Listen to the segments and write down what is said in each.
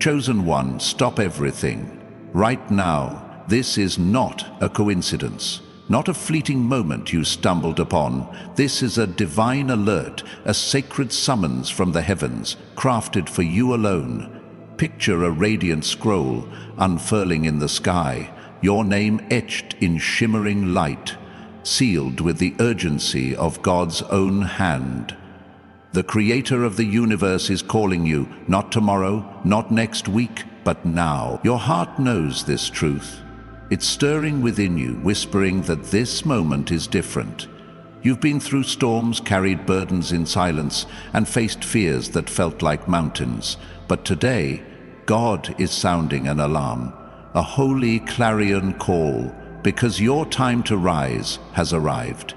Chosen one, stop everything. Right now, this is not a coincidence. Not a fleeting moment you stumbled upon. This is a divine alert, a sacred summons from the heavens, crafted for you alone. Picture a radiant scroll unfurling in the sky, your name etched in shimmering light, sealed with the urgency of God's own hand. The Creator of the universe is calling you, not tomorrow, not next week, but now. Your heart knows this truth. It's stirring within you, whispering that this moment is different. You've been through storms, carried burdens in silence, and faced fears that felt like mountains. But today, God is sounding an alarm, a holy clarion call, because your time to rise has arrived.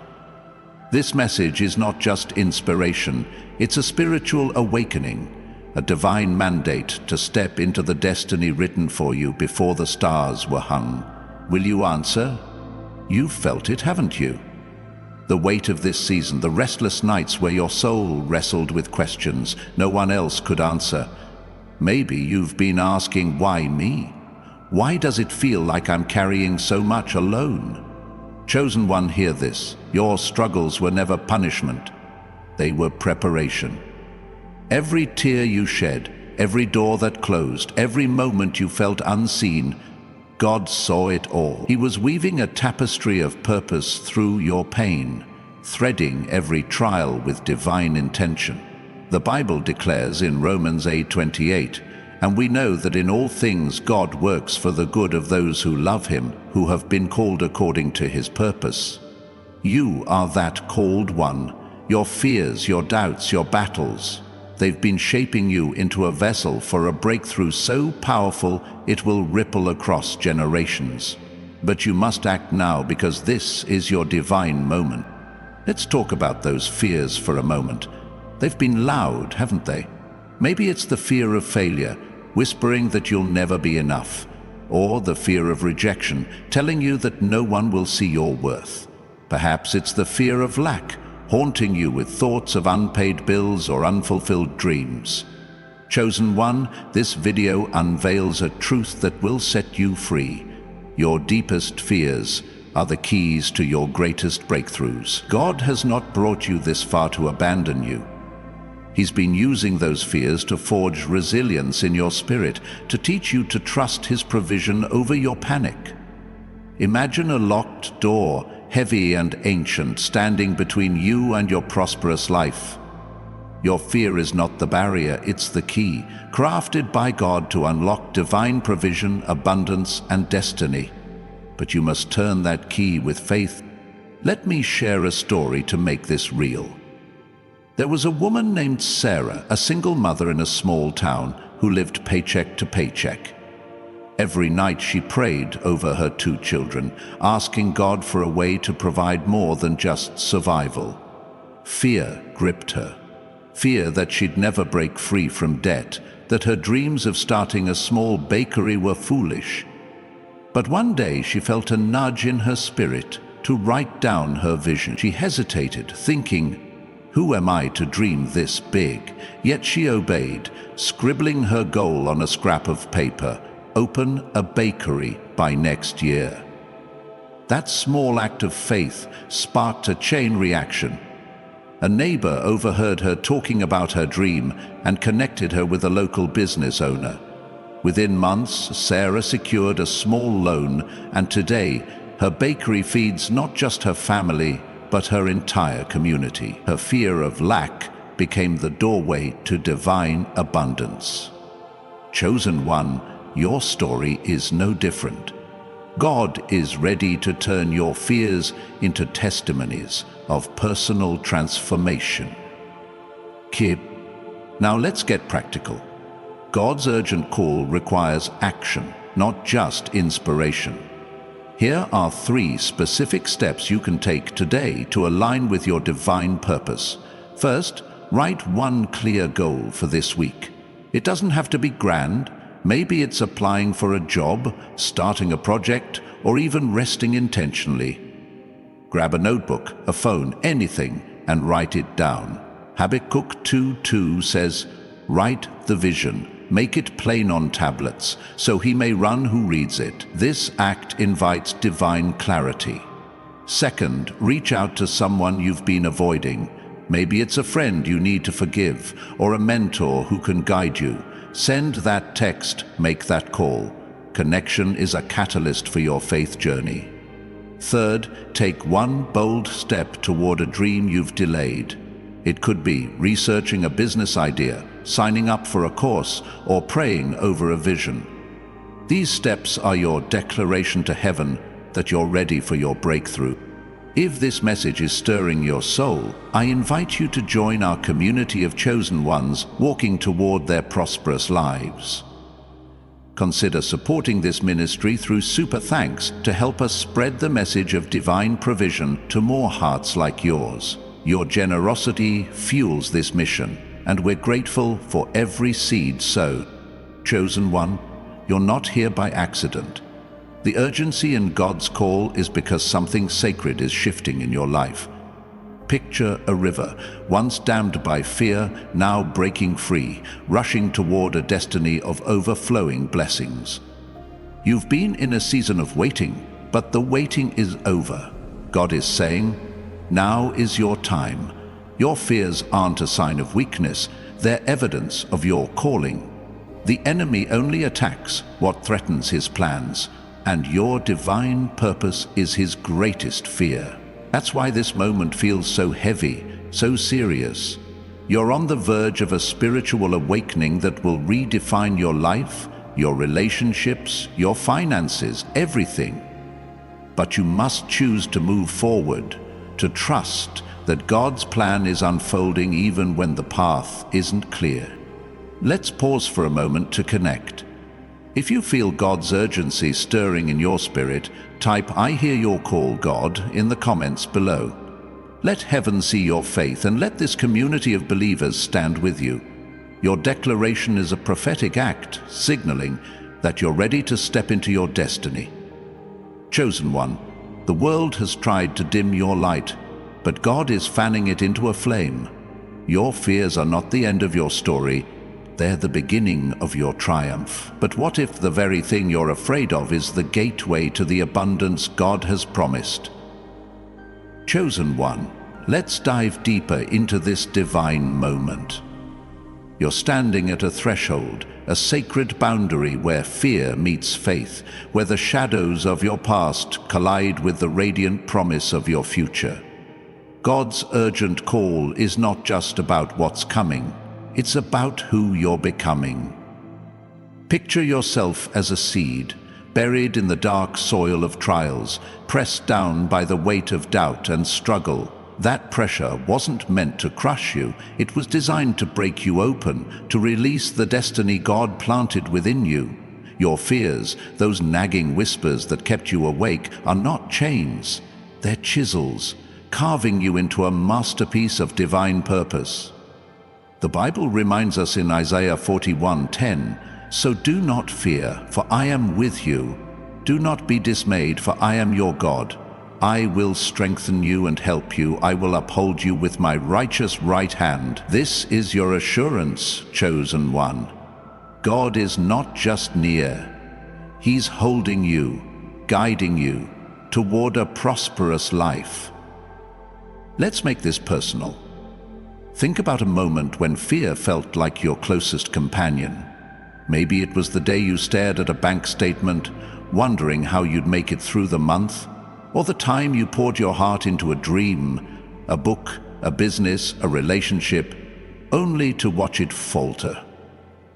This message is not just inspiration, it's a spiritual awakening, a divine mandate to step into the destiny written for you before the stars were hung. Will you answer? You've felt it, haven't you? The weight of this season, the restless nights where your soul wrestled with questions no one else could answer. Maybe you've been asking, why me? Why does it feel like I'm carrying so much alone? Chosen one, hear this. Your struggles were never punishment. They were preparation. Every tear you shed, every door that closed, every moment you felt unseen, God saw it all. He was weaving a tapestry of purpose through your pain, threading every trial with divine intention. The Bible declares in Romans 8:28, and we know that in all things God works for the good of those who love him, who have been called according to his purpose. You are that called one. Your fears, your doubts, your battles, they've been shaping you into a vessel for a breakthrough so powerful it will ripple across generations. But you must act now, because this is your divine moment. Let's talk about those fears for a moment. They've been loud, haven't they? Maybe it's the fear of failure, whispering that you'll never be enough, or the fear of rejection, telling you that no one will see your worth. Perhaps it's the fear of lack, haunting you with thoughts of unpaid bills or unfulfilled dreams. Chosen one, this video unveils a truth that will set you free. Your deepest fears are the keys to your greatest breakthroughs. God has not brought you this far to abandon you. He's been using those fears to forge resilience in your spirit, to teach you to trust his provision over your panic. Imagine a locked door, heavy and ancient, standing between you and your prosperous life. Your fear is not the barrier, it's the key, crafted by God to unlock divine provision, abundance, and destiny. But you must turn that key with faith. Let me share a story to make this real. There was a woman named Sarah, a single mother in a small town, who lived paycheck to paycheck. Every night she prayed over her 2 children, asking God for a way to provide more than just survival. Fear gripped her. Fear that she'd never break free from debt, that her dreams of starting a small bakery were foolish. But one day she felt a nudge in her spirit to write down her vision. She hesitated, thinking, who am I to dream this big? Yet she obeyed, scribbling her goal on a scrap of paper: open a bakery by next year. That small act of faith sparked a chain reaction. A neighbor overheard her talking about her dream and connected her with a local business owner. Within months, Sarah secured a small loan, and today, her bakery feeds not just her family, but her entire community. Her fear of lack became the doorway to divine abundance. Chosen one, your story is no different. God is ready to turn your fears into testimonies of personal transformation. Kid, now let's get practical. God's urgent call requires action, not just inspiration. Here are 3 specific steps you can take today to align with your divine purpose. First, write one clear goal for this week. It doesn't have to be grand. Maybe it's applying for a job, starting a project, or even resting intentionally. Grab a notebook, a phone, anything, and write it down. Habakkuk 2:2 says, "Write the vision, Make it plain on tablets, so he may run who reads it. This act invites divine clarity. Second, reach out to someone you've been avoiding. Maybe it's a friend you need to forgive, or a mentor who can guide you. Send that text, make that call. Connection is a catalyst for your faith journey. Third, take one bold step toward a dream you've delayed. It could be researching a business idea, signing up for a course, or praying over a vision. These steps are your declaration to heaven that you're ready for your breakthrough. If this message is stirring your soul, I invite you to join our community of chosen ones walking toward their prosperous lives. Consider supporting this ministry through Super Thanks to help us spread the message of divine provision to more hearts like yours. Your generosity fuels this mission, and we're grateful for every seed sown. Chosen one, you're not here by accident. The urgency in God's call is because something sacred is shifting in your life. Picture a river, once dammed by fear, now breaking free, rushing toward a destiny of overflowing blessings. You've been in a season of waiting, but the waiting is over. God is saying, now is your time. Your fears aren't a sign of weakness, they're evidence of your calling. The enemy only attacks what threatens his plans, and your divine purpose is his greatest fear. That's why this moment feels so heavy, so serious. You're on the verge of a spiritual awakening that will redefine your life, your relationships, your finances, everything. But you must choose to move forward, to trust that God's plan is unfolding even when the path isn't clear. Let's pause for a moment to connect. If you feel God's urgency stirring in your spirit, type "I hear your call, God" in the comments below. Let heaven see your faith and let this community of believers stand with you. Your declaration is a prophetic act, signaling that you're ready to step into your destiny. Chosen one, the world has tried to dim your light, but God is fanning it into a flame. Your fears are not the end of your story, they're the beginning of your triumph. But what if the very thing you're afraid of is the gateway to the abundance God has promised? Chosen one, let's dive deeper into this divine moment. You're standing at a threshold, a sacred boundary where fear meets faith, where the shadows of your past collide with the radiant promise of your future. God's urgent call is not just about what's coming, it's about who you're becoming. Picture yourself as a seed, buried in the dark soil of trials, pressed down by the weight of doubt and struggle. That pressure wasn't meant to crush you, it was designed to break you open, to release the destiny God planted within you. Your fears, those nagging whispers that kept you awake, are not chains, they're chisels, carving you into a masterpiece of divine purpose. The Bible reminds us in Isaiah 41:10, "So do not fear, for I am with you. Do not be dismayed, for I am your God. I will strengthen you and help you. I will uphold you with my righteous right hand." This is your assurance, chosen one. God is not just near. He's holding you, guiding you toward a prosperous life. Let's make this personal. Think about a moment when fear felt like your closest companion. Maybe it was the day you stared at a bank statement, wondering how you'd make it through the month, or the time you poured your heart into a dream, a book, a business, a relationship, only to watch it falter.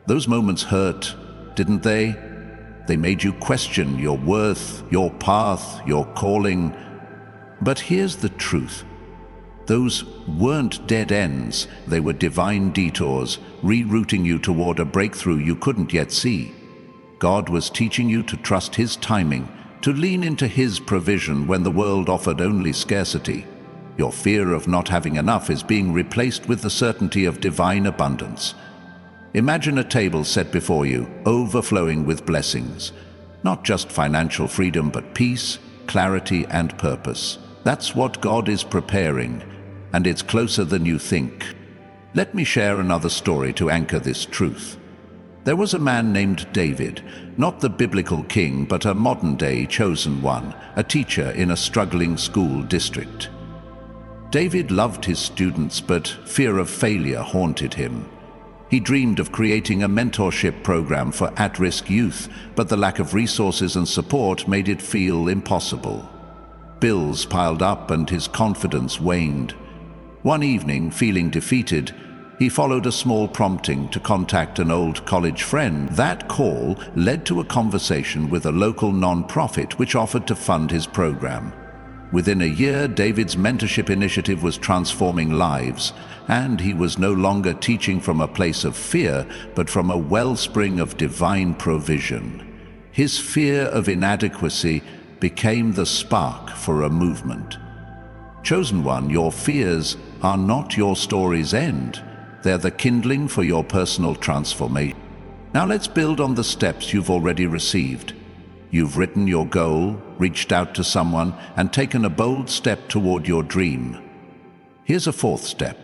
Those moments hurt, didn't they? They made you question your worth, your path, your calling. But here's the truth. Those weren't dead ends, they were divine detours, rerouting you toward a breakthrough you couldn't yet see. God was teaching you to trust His timing, to lean into His provision when the world offered only scarcity. Your fear of not having enough is being replaced with the certainty of divine abundance. Imagine a table set before you, overflowing with blessings. Not just financial freedom, but peace, clarity, and purpose. That's what God is preparing, and it's closer than you think. Let me share another story to anchor this truth. There was a man named David, not the biblical king, but a modern-day chosen one, a teacher in a struggling school district. David loved his students, but fear of failure haunted him. He dreamed of creating a mentorship program for at-risk youth, but the lack of resources and support made it feel impossible. Bills piled up and his confidence waned. One evening, feeling defeated, he followed a small prompting to contact an old college friend. That call led to a conversation with a local non-profit which offered to fund his program. Within a year, David's mentorship initiative was transforming lives, and he was no longer teaching from a place of fear, but from a wellspring of divine provision. His fear of inadequacy became the spark for a movement. Chosen one, your fears are not your story's end. They're the kindling for your personal transformation. Now let's build on the steps you've already received. You've written your goal, reached out to someone, and taken a bold step toward your dream. Here's a fourth step.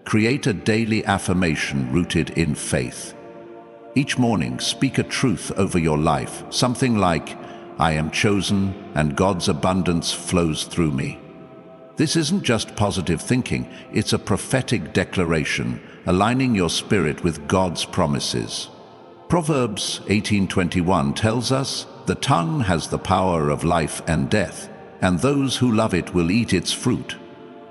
Create a daily affirmation rooted in faith. Each morning, speak a truth over your life, something like, "I am chosen, and God's abundance flows through me." This isn't just positive thinking, it's a prophetic declaration, aligning your spirit with God's promises. Proverbs 18:21 tells us, "The tongue has the power of life and death, and those who love it will eat its fruit."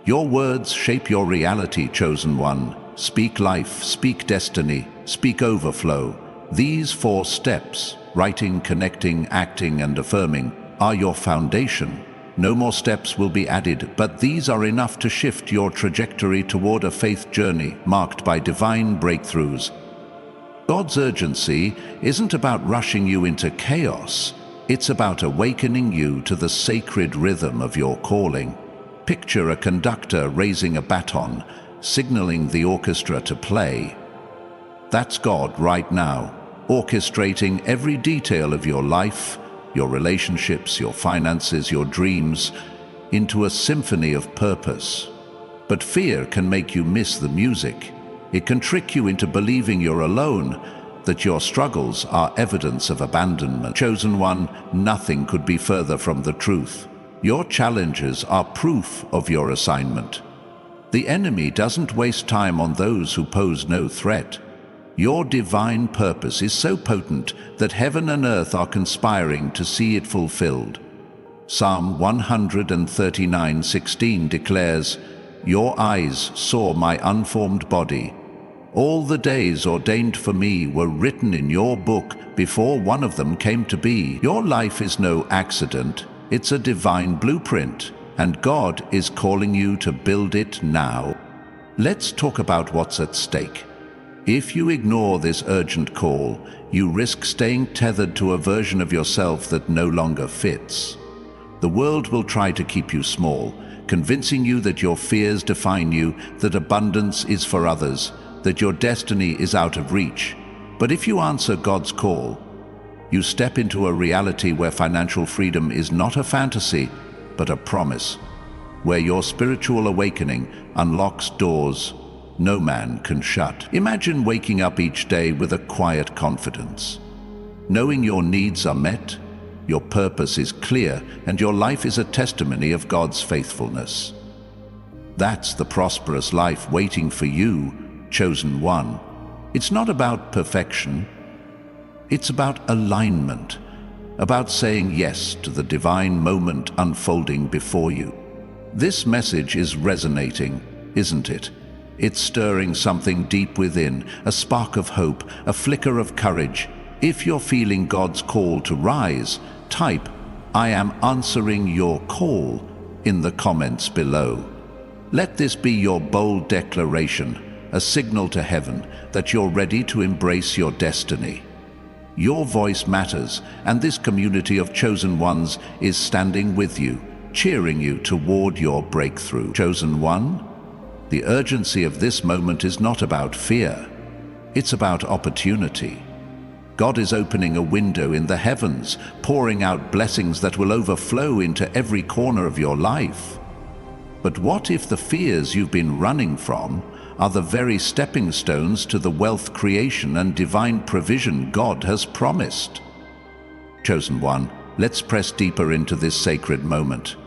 Your words shape your reality, chosen one. Speak life, speak destiny, speak overflow. These 4 steps, writing, connecting, acting, and affirming, are your foundation. No more steps will be added, but these are enough to shift your trajectory toward a faith journey marked by divine breakthroughs. God's urgency isn't about rushing you into chaos. It's about awakening you to the sacred rhythm of your calling. Picture a conductor raising a baton, signaling the orchestra to play. That's God right now, orchestrating every detail of your life, your relationships, your finances, your dreams, into a symphony of purpose. But fear can make you miss the music. It can trick you into believing you're alone, that your struggles are evidence of abandonment. Chosen one, nothing could be further from the truth. Your challenges are proof of your assignment. The enemy doesn't waste time on those who pose no threat. Your divine purpose is so potent that heaven and earth are conspiring to see it fulfilled. Psalm 139:16 declares, "Your eyes saw my unformed body. All the days ordained for me were written in your book before one of them came to be." Your life is no accident, it's a divine blueprint, and God is calling you to build it now. Let's talk about what's at stake. If you ignore this urgent call, you risk staying tethered to a version of yourself that no longer fits. The world will try to keep you small, convincing you that your fears define you, that abundance is for others, that your destiny is out of reach. But if you answer God's call, you step into a reality where financial freedom is not a fantasy, but a promise, where your spiritual awakening unlocks doors no man can shut. Imagine waking up each day with a quiet confidence, knowing your needs are met, your purpose is clear, and your life is a testimony of God's faithfulness. That's the prosperous life waiting for you, chosen one. It's not about perfection. It's about alignment, about saying yes to the divine moment unfolding before you. This message is resonating, isn't it? It's stirring something deep within, a spark of hope, a flicker of courage. If you're feeling God's call to rise, type, "I am answering your call," in the comments below. Let this be your bold declaration, a signal to heaven that you're ready to embrace your destiny. Your voice matters, and this community of chosen ones is standing with you, cheering you toward your breakthrough. Chosen one, the urgency of this moment is not about fear. It's about opportunity. God is opening a window in the heavens, pouring out blessings that will overflow into every corner of your life. But what if the fears you've been running from are the very stepping stones to the wealth creation and divine provision God has promised. Chosen one, let's press deeper into this sacred moment.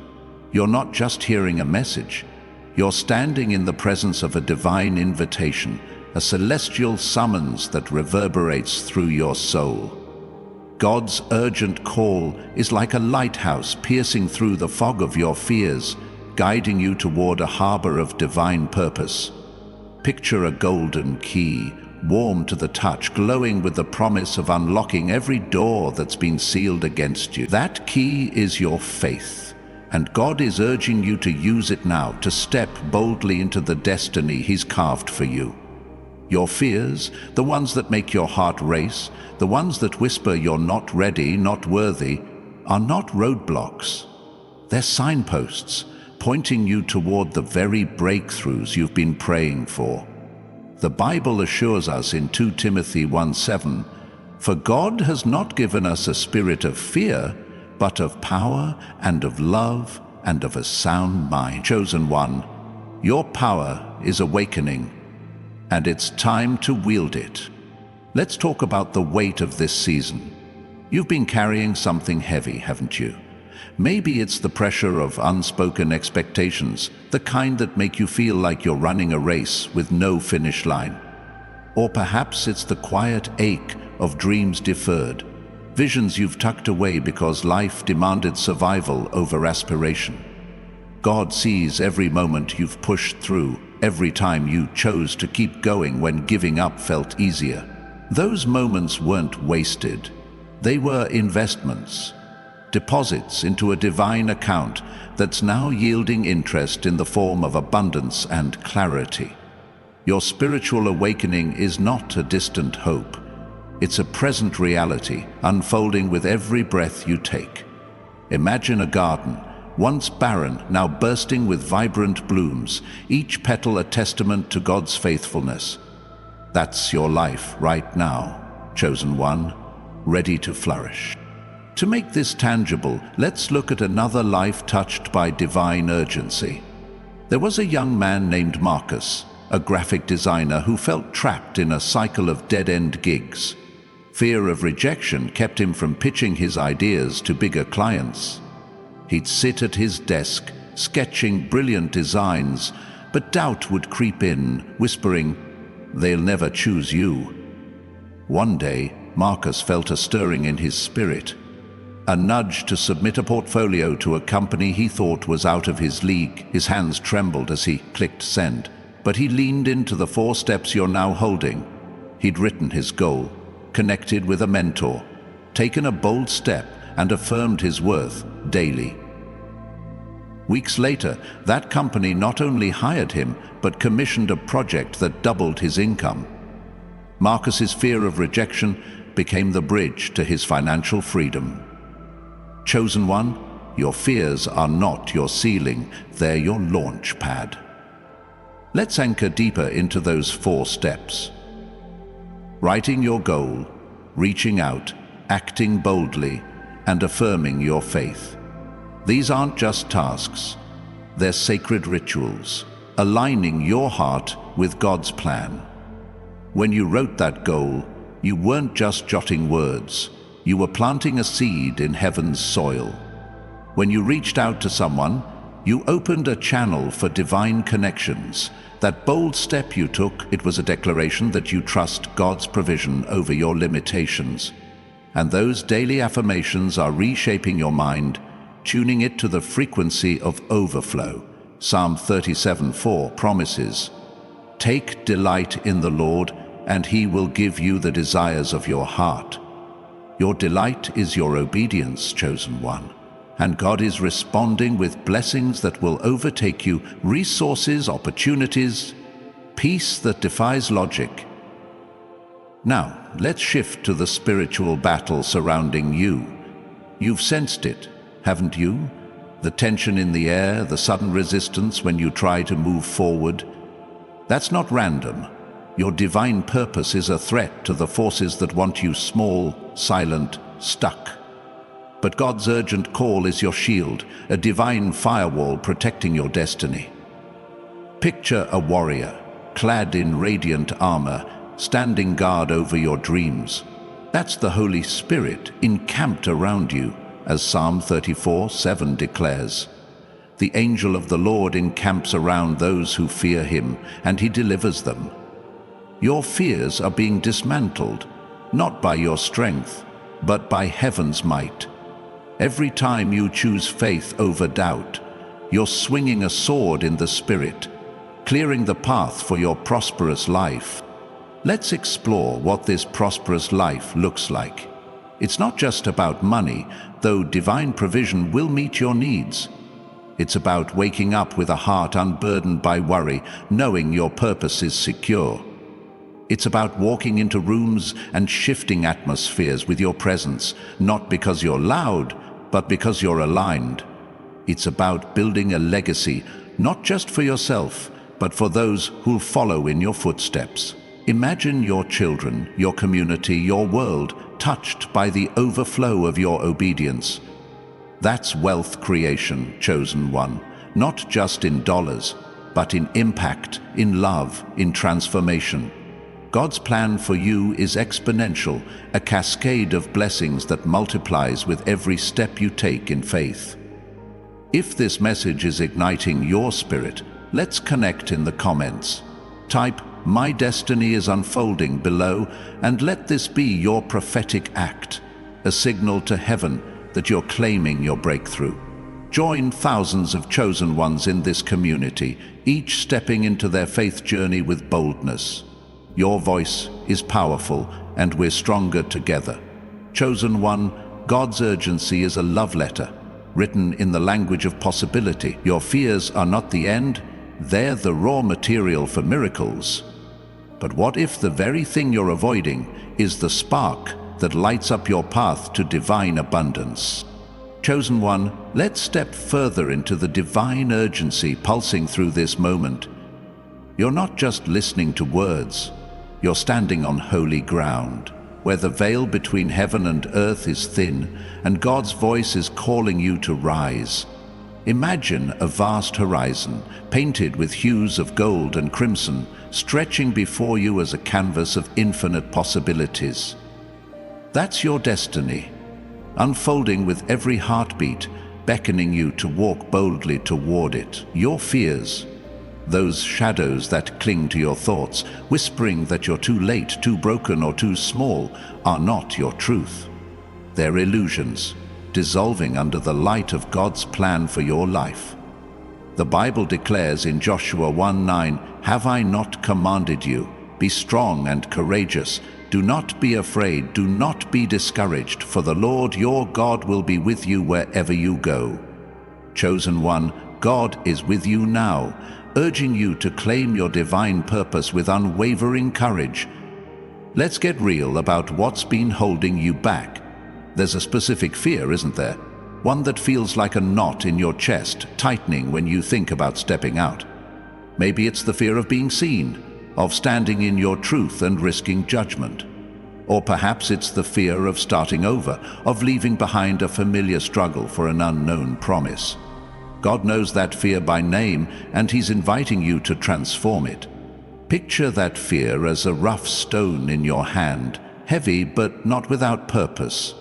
You're not just hearing a message. You're standing in the presence of a divine invitation, a celestial summons that reverberates through your soul. God's urgent call is like a lighthouse piercing through the fog of your fears, guiding you toward a harbor of divine purpose. Picture a golden key, warm to the touch, glowing with the promise of unlocking every door that's been sealed against you. That key is your faith, and God is urging you to use it now, to step boldly into the destiny He's carved for you. Your fears, the ones that make your heart race, the ones that whisper you're not ready, not worthy, are not roadblocks. They're signposts, pointing you toward the very breakthroughs you've been praying for. The Bible assures us in 2 Timothy 1:7, "For God has not given us a spirit of fear, but of power and of love and of a sound mind." Chosen one, your power is awakening, and it's time to wield it. Let's talk about the weight of this season. You've been carrying something heavy, haven't you? Maybe it's the pressure of unspoken expectations, the kind that make you feel like you're running a race with no finish line. Or perhaps it's the quiet ache of dreams deferred, visions you've tucked away because life demanded survival over aspiration. God sees every moment you've pushed through, every time you chose to keep going when giving up felt easier. Those moments weren't wasted. They were investments, deposits into a divine account that's now yielding interest in the form of abundance and clarity. Your spiritual awakening is not a distant hope. It's a present reality, unfolding with every breath you take. Imagine a garden, once barren, now bursting with vibrant blooms, each petal a testament to God's faithfulness. That's your life right now, chosen one, ready to flourish. To make this tangible, let's look at another life touched by divine urgency. There was a young man named Marcus, a graphic designer who felt trapped in a cycle of dead-end gigs. Fear of rejection kept him from pitching his ideas to bigger clients. He'd sit at his desk, sketching brilliant designs, but doubt would creep in, whispering, "They'll never choose you." One day, Marcus felt a stirring in his spirit, a nudge to submit a portfolio to a company he thought was out of his league. His hands trembled as he clicked send, but he leaned into the 4 steps you're now holding. He'd written his goal, connected with a mentor, taken a bold step, and affirmed his worth daily. Weeks later, that company not only hired him, but commissioned a project that doubled his income. Marcus's fear of rejection became the bridge to his financial freedom. Chosen one, your fears are not your ceiling, they're your launch pad. Let's anchor deeper into those 4 steps. Writing your goal, reaching out, acting boldly, and affirming your faith. These aren't just tasks, they're sacred rituals, aligning your heart with God's plan. When you wrote that goal, you weren't just jotting words, you were planting a seed in heaven's soil. When you reached out to someone, you opened a channel for divine connections. That bold step you took, it was a declaration that you trust God's provision over your limitations. And those daily affirmations are reshaping your mind, tuning it to the frequency of overflow. Psalm 37:4 promises, "Take delight in the Lord, and He will give you the desires of your heart." Your delight is your obedience, chosen one. And God is responding with blessings that will overtake you, resources, opportunities, peace that defies logic. Now, let's shift to the spiritual battle surrounding you. You've sensed it, haven't you? The tension in the air, the sudden resistance when you try to move forward. That's not random. Your divine purpose is a threat to the forces that want you small, silent, stuck. But God's urgent call is your shield, a divine firewall protecting your destiny. Picture a warrior, clad in radiant armor, standing guard over your dreams. That's the Holy Spirit encamped around you, as Psalm 34:7 declares. The angel of the Lord encamps around those who fear him, and he delivers them. Your fears are being dismantled, not by your strength, but by heaven's might. Every time you choose faith over doubt, you're swinging a sword in the Spirit, clearing the path for your prosperous life. Let's explore what this prosperous life looks like. It's not just about money, though divine provision will meet your needs. It's about waking up with a heart unburdened by worry, knowing your purpose is secure. It's about walking into rooms and shifting atmospheres with your presence, not because you're loud, but because you're aligned. It's about building a legacy, not just for yourself, but for those who'll follow in your footsteps. Imagine your children, your community, your world touched by the overflow of your obedience. That's wealth creation, chosen one, not just in dollars, but in impact, in love, in transformation. God's plan for you is exponential, a cascade of blessings that multiplies with every step you take in faith. If this message is igniting your spirit, let's connect in the comments. Type, "My destiny is unfolding" below, and let this be your prophetic act, a signal to heaven that you're claiming your breakthrough. Join thousands of chosen ones in this community, each stepping into their faith journey with boldness. Your voice is powerful, and we're stronger together. Chosen one, God's urgency is a love letter, written in the language of possibility. Your fears are not the end, they're the raw material for miracles. But what if the very thing you're avoiding is the spark that lights up your path to divine abundance? Chosen one, let's step further into the divine urgency pulsing through this moment. You're not just listening to words, you're standing on holy ground, where the veil between heaven and earth is thin, and God's voice is calling you to rise. Imagine a vast horizon, painted with hues of gold and crimson, stretching before you as a canvas of infinite possibilities. That's your destiny, unfolding with every heartbeat, beckoning you to walk boldly toward it. Your fears, those shadows that cling to your thoughts, whispering that you're too late, too broken, or too small, are not your truth. They're illusions, dissolving under the light of God's plan for your life. The Bible declares in Joshua 1:9, "Have I not commanded you? Be strong and courageous. Do not be afraid, do not be discouraged, for the Lord your God will be with you wherever you go." Chosen one, God is with you now, urging you to claim your divine purpose with unwavering courage. Let's get real about what's been holding you back. There's a specific fear, isn't there? One that feels like a knot in your chest, tightening when you think about stepping out. Maybe it's the fear of being seen, of standing in your truth and risking judgment. Or perhaps it's the fear of starting over, of leaving behind a familiar struggle for an unknown promise. God knows that fear by name, and He's inviting you to transform it. Picture that fear as a rough stone in your hand, heavy but not without purpose.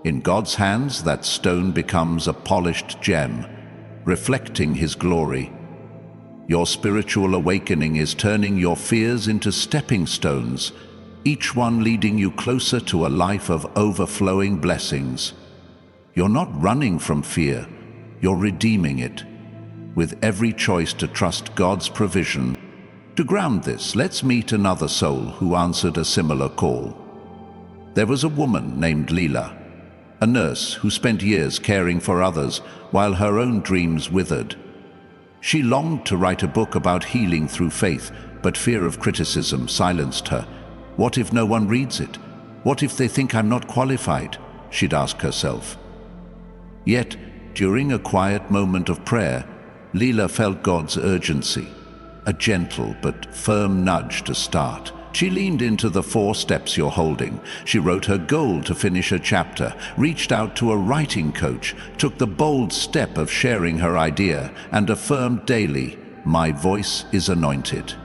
In God's hands, that stone becomes a polished gem, reflecting His glory. Your spiritual awakening is turning your fears into stepping stones, each one leading you closer to a life of overflowing blessings. You're not running from fear, you're redeeming it, with every choice to trust God's provision. To ground this, let's meet another soul who answered a similar call. There was a woman named Leela, a nurse who spent years caring for others while her own dreams withered. She longed to write a book about healing through faith, but fear of criticism silenced her. What if no one reads it? What if they think I'm not qualified? She'd ask herself. Yet, during a quiet moment of prayer, Leela felt God's urgency, a gentle but firm nudge to start. She leaned into the 4 steps you're holding. She wrote her goal to finish a chapter, reached out to a writing coach, took the bold step of sharing her idea, and affirmed daily, "My voice is anointed."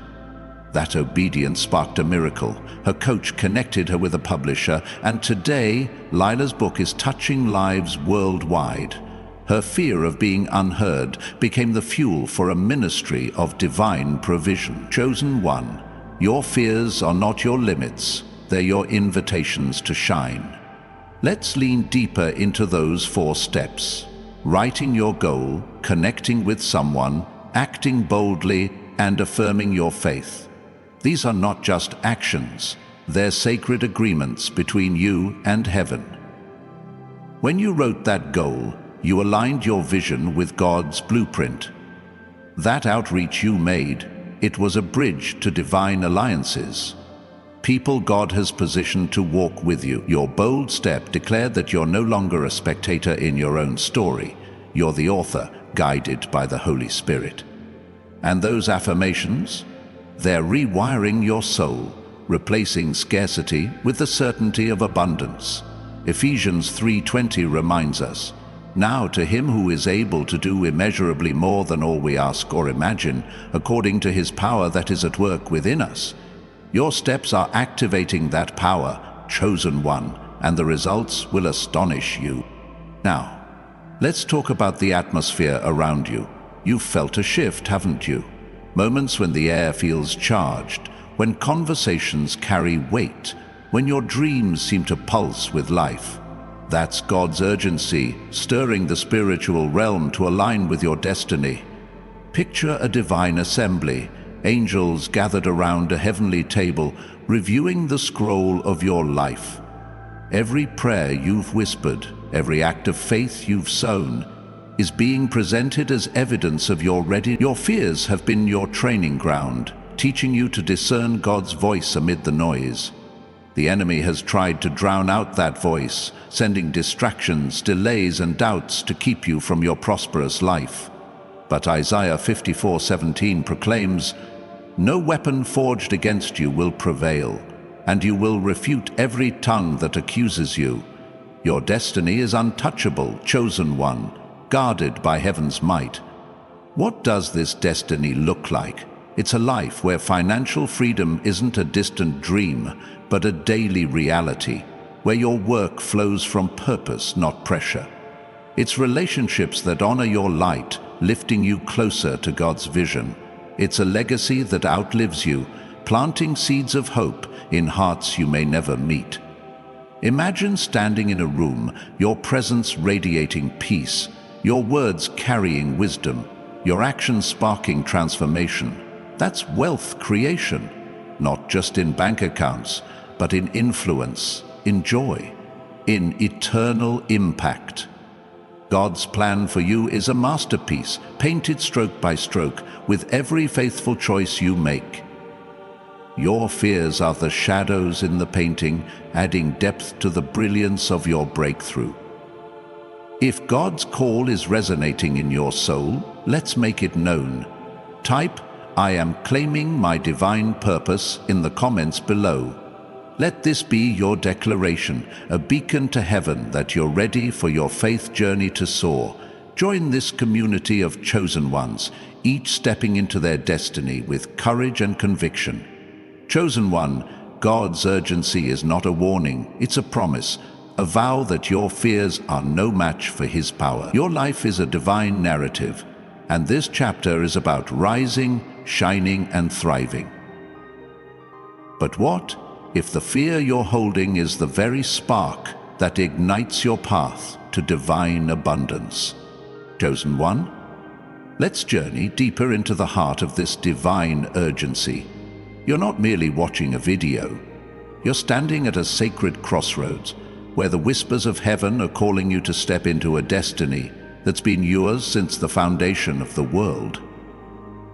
That obedience sparked a miracle. Her coach connected her with a publisher, and today, Lila's book is touching lives worldwide. Her fear of being unheard became the fuel for a ministry of divine provision. Chosen one, your fears are not your limits, they're your invitations to shine. Let's lean deeper into those 4 steps. Writing your goal, connecting with someone, acting boldly, and affirming your faith. These are not just actions, they're sacred agreements between you and heaven. When you wrote that goal, you aligned your vision with God's blueprint. That outreach you made, it was a bridge to divine alliances. People God has positioned to walk with you. Your bold step declared that you're no longer a spectator in your own story. You're the author, guided by the Holy Spirit. And those affirmations? They're rewiring your soul, replacing scarcity with the certainty of abundance. Ephesians 3:20 reminds us, "Now to him who is able to do immeasurably more than all we ask or imagine, according to his power that is at work within us." Your steps are activating that power, chosen one, and the results will astonish you. Now, let's talk about the atmosphere around you. You've felt a shift, haven't you? Moments when the air feels charged, when conversations carry weight, when your dreams seem to pulse with life. That's God's urgency, stirring the spiritual realm to align with your destiny. Picture a divine assembly, angels gathered around a heavenly table, reviewing the scroll of your life. Every prayer you've whispered, every act of faith you've sown, is being presented as evidence of your readiness. Your fears have been your training ground, teaching you to discern God's voice amid the noise. The enemy has tried to drown out that voice, sending distractions, delays, and doubts to keep you from your prosperous life. But Isaiah 54:17 proclaims, "No weapon forged against you will prevail, and you will refute every tongue that accuses you. Your destiny is untouchable, chosen one, guarded by heaven's might." What does this destiny look like? It's a life where financial freedom isn't a distant dream, but a daily reality, where your work flows from purpose, not pressure. It's relationships that honor your light, lifting you closer to God's vision. It's a legacy that outlives you, planting seeds of hope in hearts you may never meet. Imagine standing in a room, your presence radiating peace, your words carrying wisdom, your actions sparking transformation. That's wealth creation, not just in bank accounts, but in influence, in joy, in eternal impact. God's plan for you is a masterpiece, painted stroke by stroke, with every faithful choice you make. Your fears are the shadows in the painting, adding depth to the brilliance of your breakthrough. If God's call is resonating in your soul, let's make it known. Type, "I am claiming my divine purpose" in the comments below. Let this be your declaration, a beacon to heaven that you're ready for your faith journey to soar. Join this community of chosen ones, each stepping into their destiny with courage and conviction. Chosen one, God's urgency is not a warning, it's a promise, a vow that your fears are no match for His power. Your life is a divine narrative, and this chapter is about rising, shining, and thriving. But what if the fear you're holding is the very spark that ignites your path to divine abundance? Chosen one, let's journey deeper into the heart of this divine urgency. You're not merely watching a video. You're standing at a sacred crossroads where the whispers of heaven are calling you to step into a destiny that's been yours since the foundation of the world.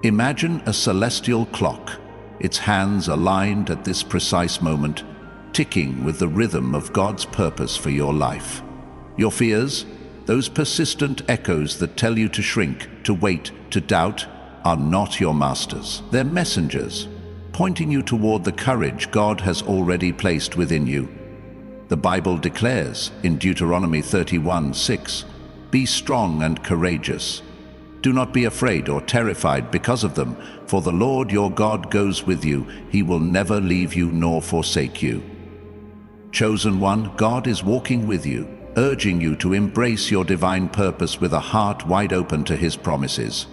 Imagine a celestial clock, its hands aligned at this precise moment, ticking with the rhythm of God's purpose for your life. Your fears, those persistent echoes that tell you to shrink, to wait, to doubt, are not your masters. They're messengers, pointing you toward the courage God has already placed within you. The Bible declares in Deuteronomy 31:6, "Be strong and courageous. Do not be afraid or terrified because of them, for the Lord your God goes with you. He will never leave you nor forsake you. Chosen one, God is walking with you, urging you to embrace your divine purpose with a heart wide open to His promises.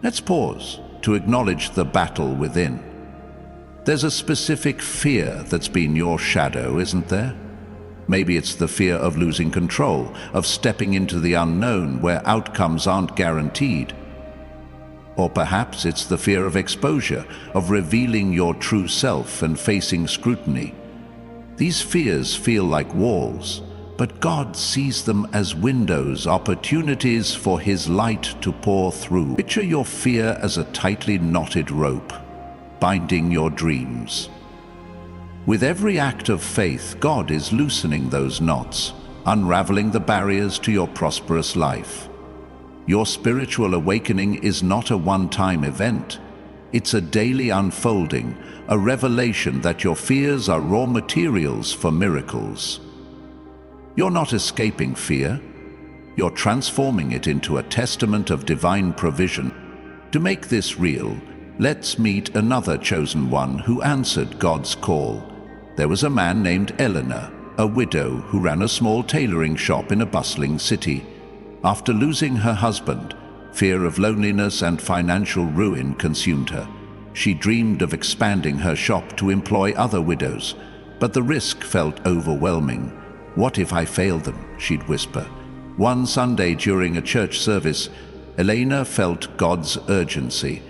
Let's pause to acknowledge the battle within. There's a specific fear that's been your shadow, isn't there? Maybe it's the fear of losing control, of stepping into the unknown where outcomes aren't guaranteed. Or perhaps it's the fear of exposure, of revealing your true self and facing scrutiny. These fears feel like walls, but God sees them as windows, opportunities for His light to pour through. Picture your fear as a tightly knotted rope, binding your dreams. With every act of faith, God is loosening those knots, unraveling the barriers to your prosperous life. Your spiritual awakening is not a one-time event. It's a daily unfolding, a revelation that your fears are raw materials for miracles. You're not escaping fear. You're transforming it into a testament of divine provision. To make this real, let's meet another chosen one who answered God's call. There was a man named Eleanor, a widow who ran a small tailoring shop in a bustling city. After losing her husband, fear of loneliness and financial ruin consumed her. She dreamed of expanding her shop to employ other widows, but the risk felt overwhelming. "What if I fail them?" she'd whisper. One Sunday during a church service, Elena felt God's urgency,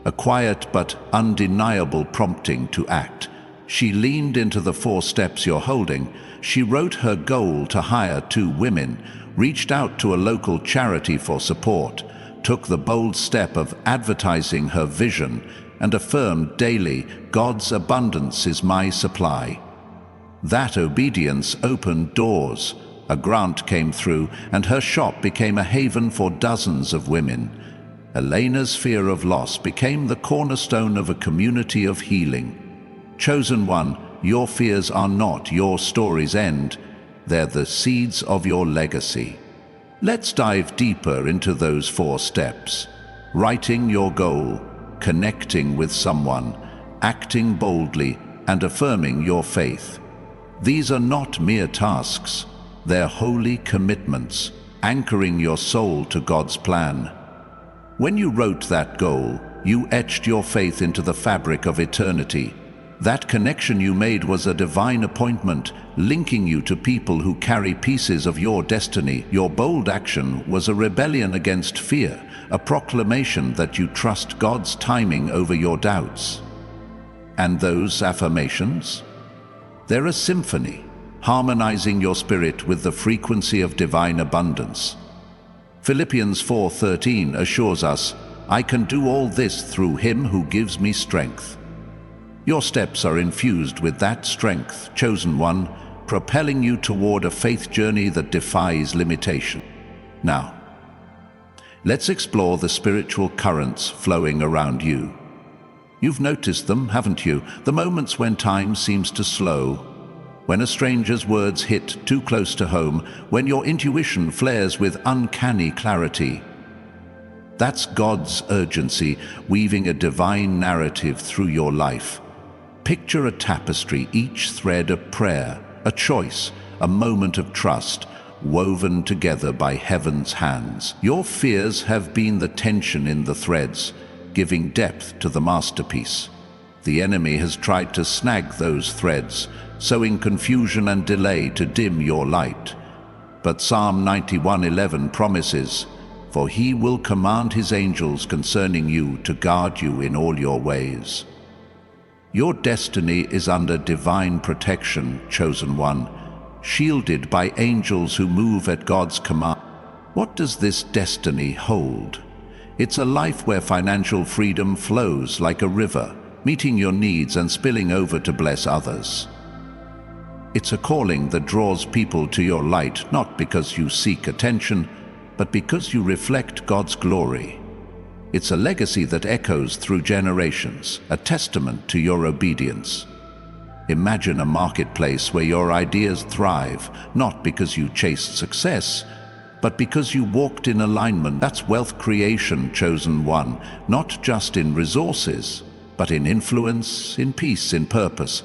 a quiet but undeniable prompting to act. She leaned into the 4 steps you're holding. She wrote her goal to hire 2 women, reached out to a local charity for support, took the bold step of advertising her vision, and affirmed daily, "God's abundance is my supply." That obedience opened doors. A grant came through, and her shop became a haven for dozens of women. Elena's fear of loss became the cornerstone of a community of healing. Chosen one, your fears are not your story's end. They're the seeds of your legacy. Let's dive deeper into those 4 steps. Writing your goal, connecting with someone, acting boldly, and affirming your faith. These are not mere tasks. They're holy commitments, anchoring your soul to God's plan. When you wrote that goal, you etched your faith into the fabric of eternity. That connection you made was a divine appointment, linking you to people who carry pieces of your destiny. Your bold action was a rebellion against fear, a proclamation that you trust God's timing over your doubts. And those affirmations? They're a symphony, harmonizing your spirit with the frequency of divine abundance. Philippians 4:13 assures us, "I can do all this through Him who gives me strength." Your steps are infused with that strength, chosen one, propelling you toward a faith journey that defies limitation. Now, let's explore the spiritual currents flowing around you. You've noticed them, haven't you? The moments when time seems to slow, when a stranger's words hit too close to home, when your intuition flares with uncanny clarity. That's God's urgency weaving a divine narrative through your life. Picture a tapestry, each thread a prayer, a choice, a moment of trust, woven together by heaven's hands. Your fears have been the tension in the threads, giving depth to the masterpiece. The enemy has tried to snag those threads, sowing confusion and delay to dim your light. But Psalm 91:11 promises, "For He will command His angels concerning you to guard you in all your ways." Your destiny is under divine protection, chosen one, shielded by angels who move at God's command. What does this destiny hold? It's a life where financial freedom flows like a river, meeting your needs and spilling over to bless others. It's a calling that draws people to your light, not because you seek attention, but because you reflect God's glory. It's a legacy that echoes through generations, a testament to your obedience. Imagine a marketplace where your ideas thrive, not because you chased success, but because you walked in alignment. That's wealth creation, chosen one, not just in resources, but in influence, in peace, in purpose.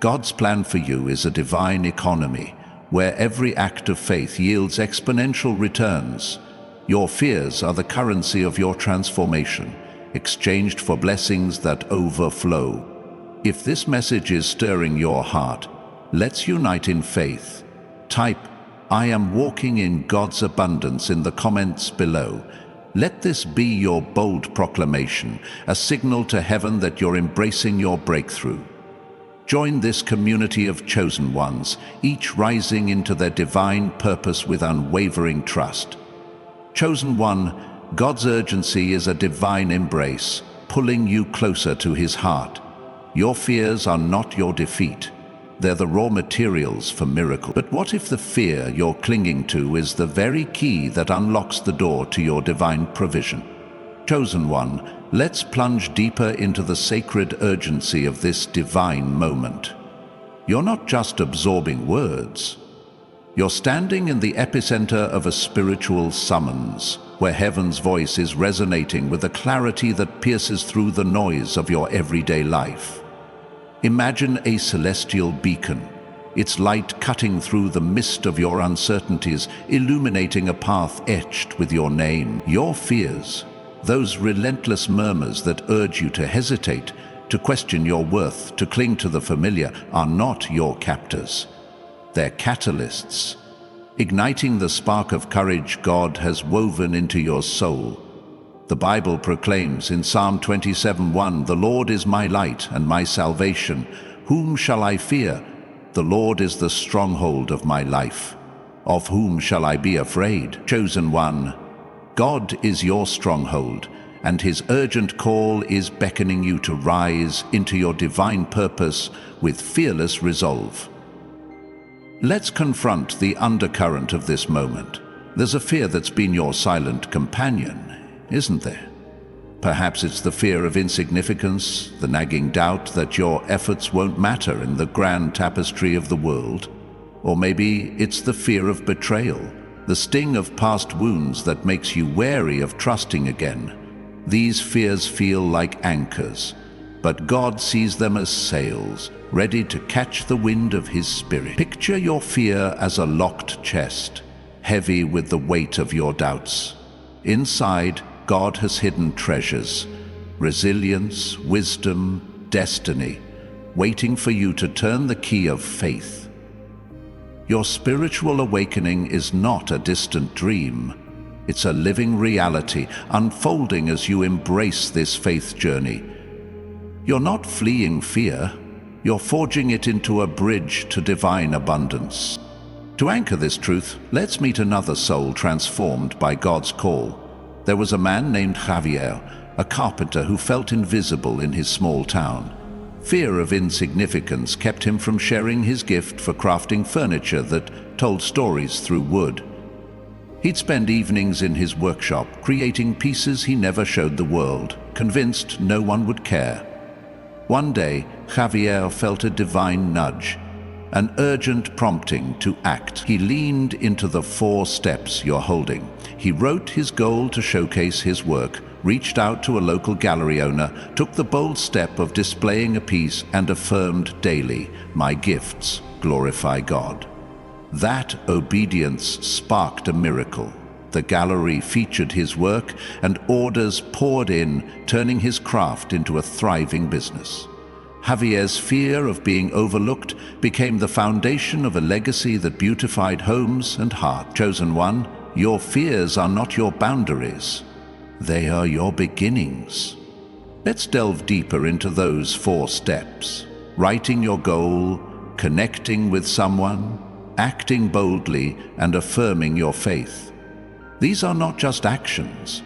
God's plan for you is a divine economy, where every act of faith yields exponential returns. Your fears are the currency of your transformation, exchanged for blessings that overflow. If this message is stirring your heart, let's unite in faith. Type, "I am walking in God's abundance" in the comments below. Let this be your bold proclamation, a signal to heaven that you're embracing your breakthrough. Join this community of chosen ones, each rising into their divine purpose with unwavering trust. Chosen one, God's urgency is a divine embrace, pulling you closer to His heart. Your fears are not your defeat. They're the raw materials for miracle. But what if the fear you're clinging to is the very key that unlocks the door to your divine provision? Chosen one, let's plunge deeper into the sacred urgency of this divine moment. You're not just absorbing words. You're standing in the epicenter of a spiritual summons, where heaven's voice is resonating with a clarity that pierces through the noise of your everyday life. Imagine a celestial beacon, its light cutting through the mist of your uncertainties, illuminating a path etched with your name. Your fears, those relentless murmurs that urge you to hesitate, to question your worth, to cling to the familiar, are not your captors. They're catalysts, igniting the spark of courage God has woven into your soul. The Bible proclaims in Psalm 27:1, "The Lord is my light and my salvation. Whom shall I fear? The Lord is the stronghold of my life. Of whom shall I be afraid?" Chosen one, God is your stronghold, and His urgent call is beckoning you to rise into your divine purpose with fearless resolve. Let's confront the undercurrent of this moment. There's a fear that's been your silent companion, isn't there? Perhaps it's the fear of insignificance, the nagging doubt that your efforts won't matter in the grand tapestry of the world. Or maybe it's the fear of betrayal, the sting of past wounds that makes you wary of trusting again. These fears feel like anchors, but God sees them as sails, ready to catch the wind of His Spirit. Picture your fear as a locked chest, heavy with the weight of your doubts. Inside, God has hidden treasures, resilience, wisdom, destiny, waiting for you to turn the key of faith. Your spiritual awakening is not a distant dream. It's a living reality, unfolding as you embrace this faith journey. You're not fleeing fear, you're forging it into a bridge to divine abundance. To anchor this truth, let's meet another soul transformed by God's call. There was a man named Javier, a carpenter who felt invisible in his small town. Fear of insignificance kept him from sharing his gift for crafting furniture that told stories through wood. He'd spend evenings in his workshop, creating pieces he never showed the world, convinced no one would care. One day, Javier felt a divine nudge, an urgent prompting to act. He leaned into the 4 steps you're holding. He wrote his goal to showcase his work, reached out to a local gallery owner, took the bold step of displaying a piece, and affirmed daily, "My gifts glorify God." That obedience sparked a miracle. The gallery featured his work, and orders poured in, turning his craft into a thriving business. Javier's fear of being overlooked became the foundation of a legacy that beautified homes and hearts. Chosen one, your fears are not your boundaries. They are your beginnings. Let's delve deeper into those 4 steps. Writing your goal, connecting with someone, acting boldly, and affirming your faith. These are not just actions.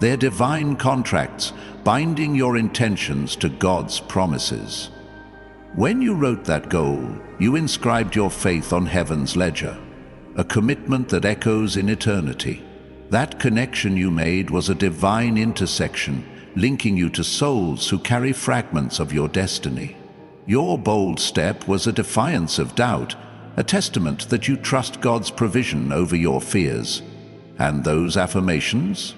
They're divine contracts, binding your intentions to God's promises. When you wrote that goal, you inscribed your faith on heaven's ledger, a commitment that echoes in eternity. That connection you made was a divine intersection, linking you to souls who carry fragments of your destiny. Your bold step was a defiance of doubt, a testament that you trust God's provision over your fears. And those affirmations?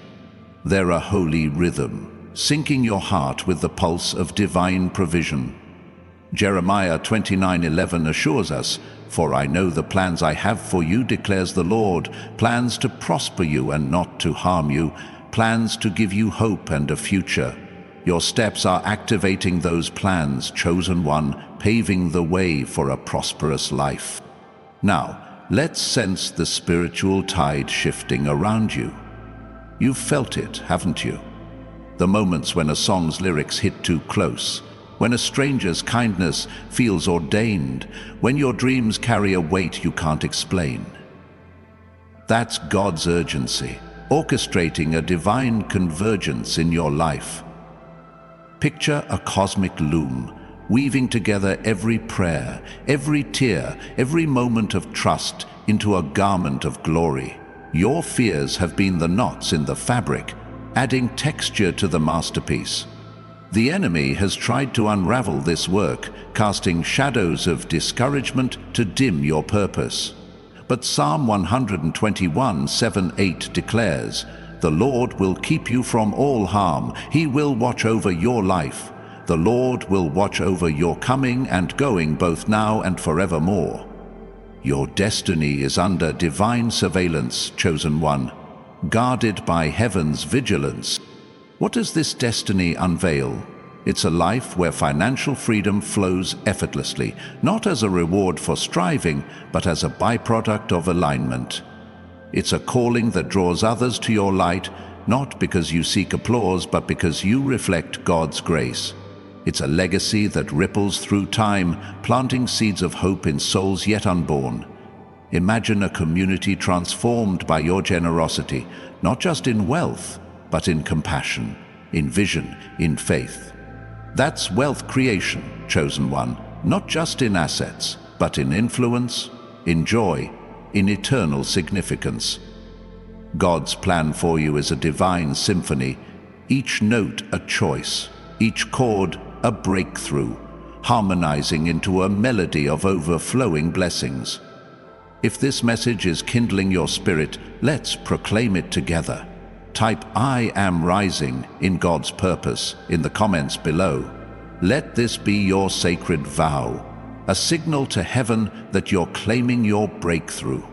They're a holy rhythm, syncing your heart with the pulse of divine provision. Jeremiah 29:11 assures us, "For I know the plans I have for you, declares the Lord, plans to prosper you and not to harm you, plans to give you hope and a future." Your steps are activating those plans, chosen one, paving the way for a prosperous life. Now, let's sense the spiritual tide shifting around you. You've felt it, haven't you? The moments when a song's lyrics hit too close, when a stranger's kindness feels ordained, when your dreams carry a weight you can't explain. That's God's urgency, orchestrating a divine convergence in your life. Picture a cosmic loom, weaving together every prayer, every tear, every moment of trust into a garment of glory. Your fears have been the knots in the fabric, adding texture to the masterpiece. The enemy has tried to unravel this work, casting shadows of discouragement to dim your purpose. But Psalm 121:7-8 declares, "The Lord will keep you from all harm. He will watch over your life. The Lord will watch over your coming and going both now and forevermore." Your destiny is under divine surveillance, chosen one, guarded by heaven's vigilance. What does this destiny unveil? It's a life where financial freedom flows effortlessly, not as a reward for striving, but as a byproduct of alignment. It's a calling that draws others to your light, not because you seek applause, but because you reflect God's grace. It's a legacy that ripples through time, planting seeds of hope in souls yet unborn. Imagine a community transformed by your generosity, not just in wealth, but in compassion, in vision, in faith. That's wealth creation, chosen one, not just in assets, but in influence, in joy, in eternal significance. God's plan for you is a divine symphony, each note a choice, each chord a breakthrough, harmonizing into a melody of overflowing blessings. If this message is kindling your spirit, let's proclaim it together. Type "I am rising" in God's purpose in the comments below. Let this be your sacred vow, a signal to heaven that you're claiming your breakthrough.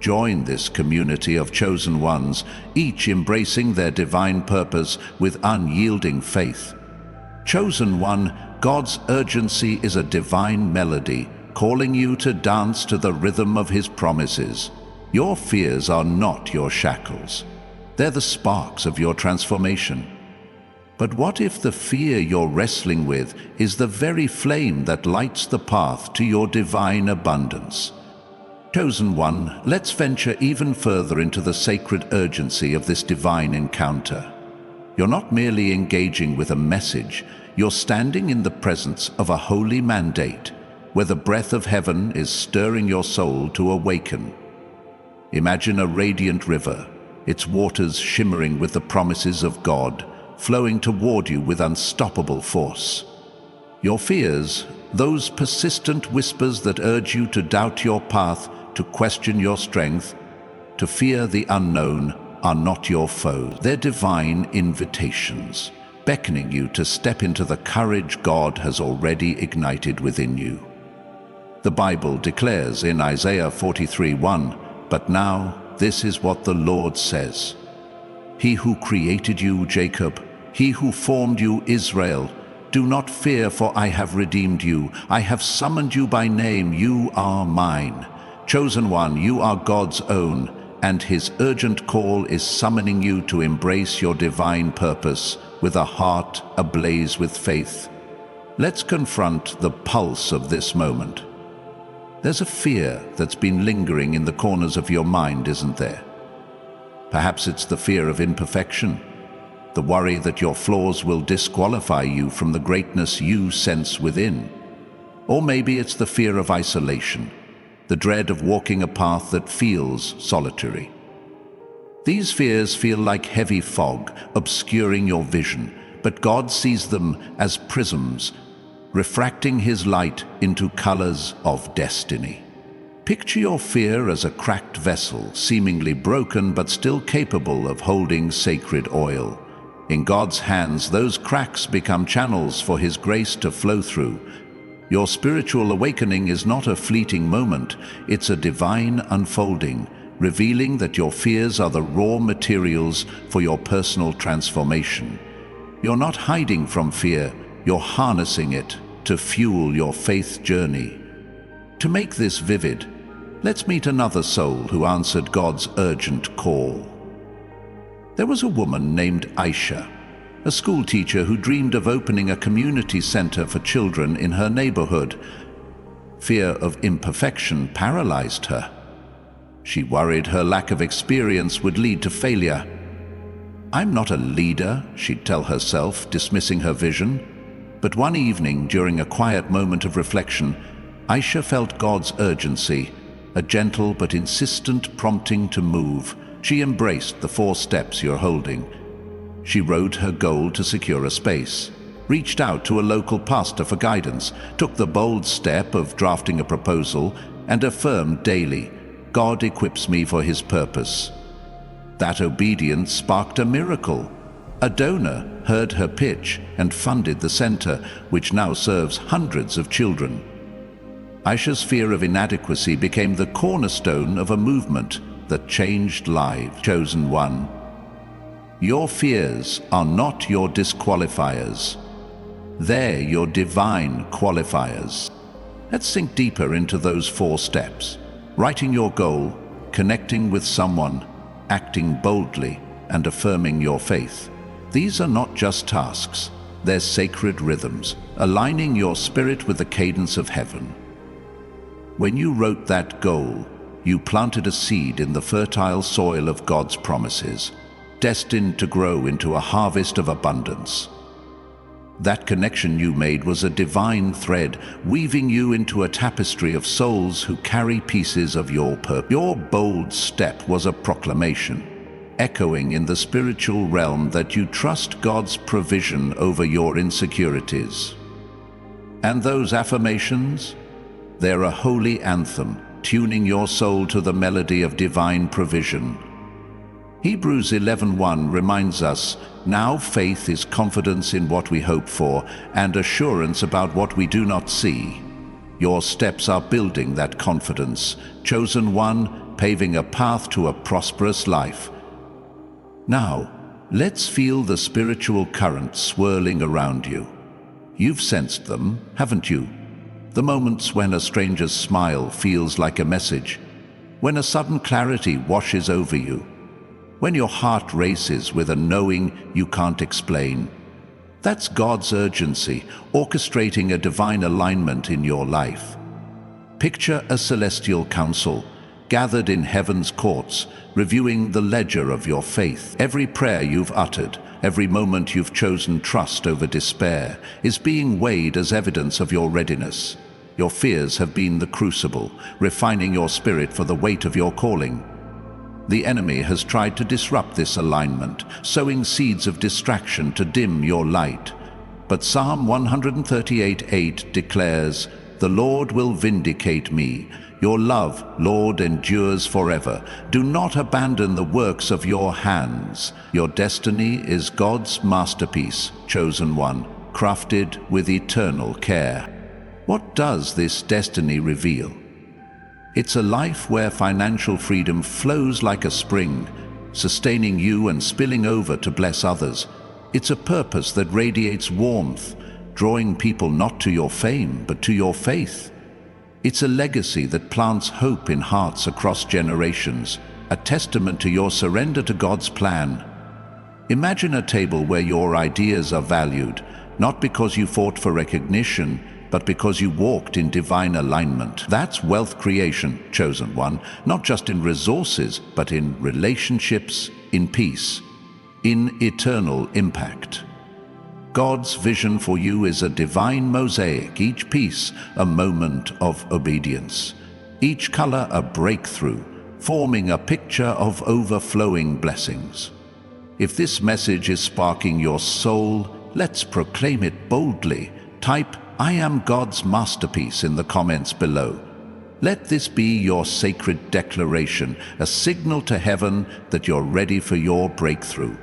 Join this community of chosen ones, each embracing their divine purpose with unyielding faith. Chosen one, God's urgency is a divine melody, calling you to dance to the rhythm of His promises. Your fears are not your shackles. They're the sparks of your transformation. But what if the fear you're wrestling with is the very flame that lights the path to your divine abundance? Chosen one, let's venture even further into the sacred urgency of this divine encounter. You're not merely engaging with a message, you're standing in the presence of a holy mandate, where the breath of heaven is stirring your soul to awaken. Imagine a radiant river, its waters shimmering with the promises of God, flowing toward you with unstoppable force. Your fears, those persistent whispers that urge you to doubt your path, to question your strength, to fear the unknown, are not your foe. They're divine invitations, beckoning you to step into the courage God has already ignited within you. The Bible declares in Isaiah 43:1, "But now this is what the Lord says. He who created you, Jacob, He who formed you, Israel, do not fear, for I have redeemed you. I have summoned you by name. You are mine. Chosen one, you are God's own, and His urgent call is summoning you to embrace your divine purpose with a heart ablaze with faith." Let's confront the pulse of this moment. There's a fear that's been lingering in the corners of your mind, isn't there? Perhaps it's the fear of imperfection, the worry that your flaws will disqualify you from the greatness you sense within. Or maybe it's the fear of isolation, the dread of walking a path that feels solitary. These fears feel like heavy fog, obscuring your vision, but God sees them as prisms, refracting His light into colors of destiny. Picture your fear as a cracked vessel, seemingly broken but still capable of holding sacred oil. In God's hands, those cracks become channels for His grace to flow through. Your spiritual awakening is not a fleeting moment, it's a divine unfolding, revealing that your fears are the raw materials for your personal transformation. You're not hiding from fear, you're harnessing it to fuel your faith journey. To make this vivid, let's meet another soul who answered God's urgent call. There was a woman named Aisha, a school teacher who dreamed of opening a community center for children in her neighborhood. Fear of imperfection paralyzed her. She worried her lack of experience would lead to failure. "I'm not a leader," she'd tell herself, dismissing her vision. But one evening, during a quiet moment of reflection, Aisha felt God's urgency, a gentle but insistent prompting to move. She embraced the 4 steps you're holding. She wrote her goal to secure a space, reached out to a local pastor for guidance, took the bold step of drafting a proposal, and affirmed daily, "God equips me for His purpose." That obedience sparked a miracle. A donor heard her pitch and funded the center, which now serves hundreds of children. Aisha's fear of inadequacy became the cornerstone of a movement that changed lives. Chosen one. Your fears are not your disqualifiers. They're your divine qualifiers. Let's sink deeper into those 4 steps. Writing your goal, connecting with someone, acting boldly, and affirming your faith. These are not just tasks, they're sacred rhythms, aligning your spirit with the cadence of heaven. When you wrote that goal, you planted a seed in the fertile soil of God's promises, destined to grow into a harvest of abundance. That connection you made was a divine thread, weaving you into a tapestry of souls who carry pieces of your purpose. Your bold step was a proclamation, echoing in the spiritual realm that you trust God's provision over your insecurities. And those affirmations? They're a holy anthem, tuning your soul to the melody of divine provision. Hebrews 11:1 reminds us, "Now faith is confidence in what we hope for and assurance about what we do not see." Your steps are building that confidence, chosen one, paving a path to a prosperous life. Now, let's feel the spiritual currents swirling around you. You've sensed them, haven't you? The moments when a stranger's smile feels like a message, when a sudden clarity washes over you, when your heart races with a knowing you can't explain. That's God's urgency, orchestrating a divine alignment in your life. Picture a celestial council, gathered in heaven's courts, reviewing the ledger of your faith. Every prayer you've uttered, every moment you've chosen trust over despair, is being weighed as evidence of your readiness. Your fears have been the crucible, refining your spirit for the weight of your calling. The enemy has tried to disrupt this alignment, sowing seeds of distraction to dim your light. But Psalm 138:8 declares, "The Lord will vindicate me. Your love, Lord, endures forever. Do not abandon the works of your hands. Your destiny is God's masterpiece, chosen one, crafted with eternal care." What does this destiny reveal? It's a life where financial freedom flows like a spring, sustaining you and spilling over to bless others. It's a purpose that radiates warmth, drawing people not to your fame, but to your faith. It's a legacy that plants hope in hearts across generations, a testament to your surrender to God's plan. Imagine a table where your ideas are valued, not because you fought for recognition, but because you walked in divine alignment. That's wealth creation, chosen one, not just in resources, but in relationships, in peace, in eternal impact. God's vision for you is a divine mosaic, each piece a moment of obedience, each color a breakthrough, forming a picture of overflowing blessings. If this message is sparking your soul, let's proclaim it boldly. Type "I am God's masterpiece" in the comments below. Let this be your sacred declaration, a signal to heaven that you're ready for your breakthrough.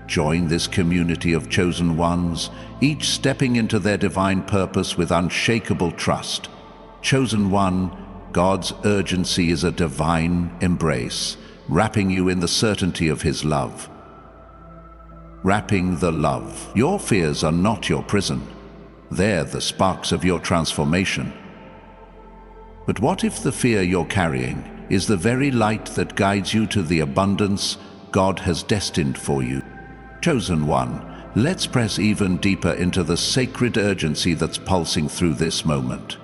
Join this community of chosen ones, each stepping into their divine purpose with unshakable trust. Chosen one, God's urgency is a divine embrace, wrapping you in the certainty of His love. Wrapping the love. Your fears are not your prison. They're the sparks of your transformation. But what if the fear you're carrying is the very light that guides you to the abundance God has destined for you? Chosen one, let's press even deeper into the sacred urgency that's pulsing through this moment.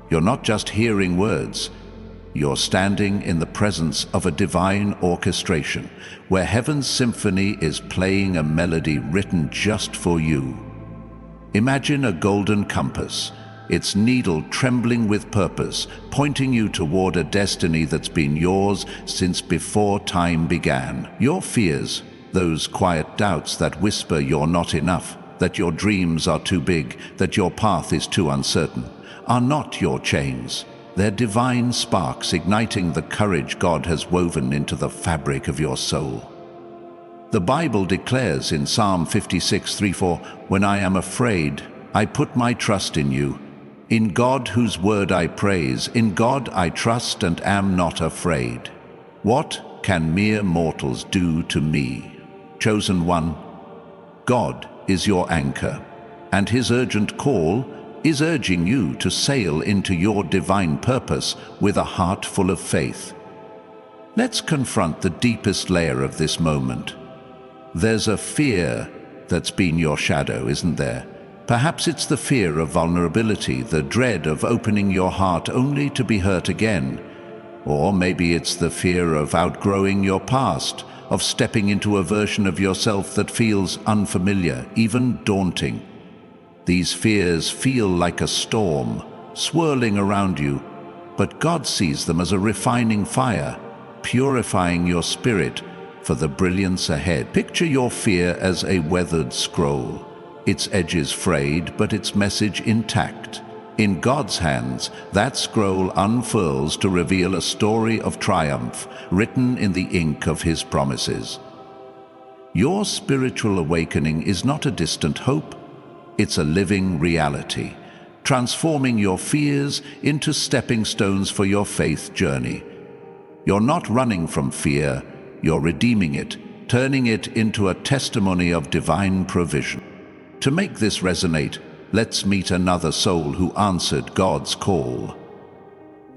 You're not just hearing words, you're standing in the presence of a divine orchestration, where heaven's symphony is playing a melody written just for you. Imagine a golden compass, its needle trembling with purpose, pointing you toward a destiny that's been yours since before time began. Your fears, those quiet doubts that whisper you're not enough, that your dreams are too big, that your path is too uncertain, are not your chains. They're divine sparks igniting the courage God has woven into the fabric of your soul. The Bible declares in Psalm 56:3-4, "When I am afraid, I put my trust in you. In God whose word I praise, in God I trust and am not afraid. What can mere mortals do to me?" Chosen one, God is your anchor, and His urgent call is urging you to sail into your divine purpose with a heart full of faith. Let's confront the deepest layer of this moment. There's a fear that's been your shadow, isn't there? Perhaps it's the fear of vulnerability, the dread of opening your heart only to be hurt again. Or maybe it's the fear of outgrowing your past, of stepping into a version of yourself that feels unfamiliar, even daunting. These fears feel like a storm, swirling around you, but God sees them as a refining fire, purifying your spirit for the brilliance ahead. Picture your fear as a weathered scroll, its edges frayed, but its message intact. In God's hands, that scroll unfurls to reveal a story of triumph, written in the ink of His promises. Your spiritual awakening is not a distant hope, it's a living reality, transforming your fears into stepping stones for your faith journey. You're not running from fear, you're redeeming it, turning it into a testimony of divine provision. To make this resonate, let's meet another soul who answered God's call.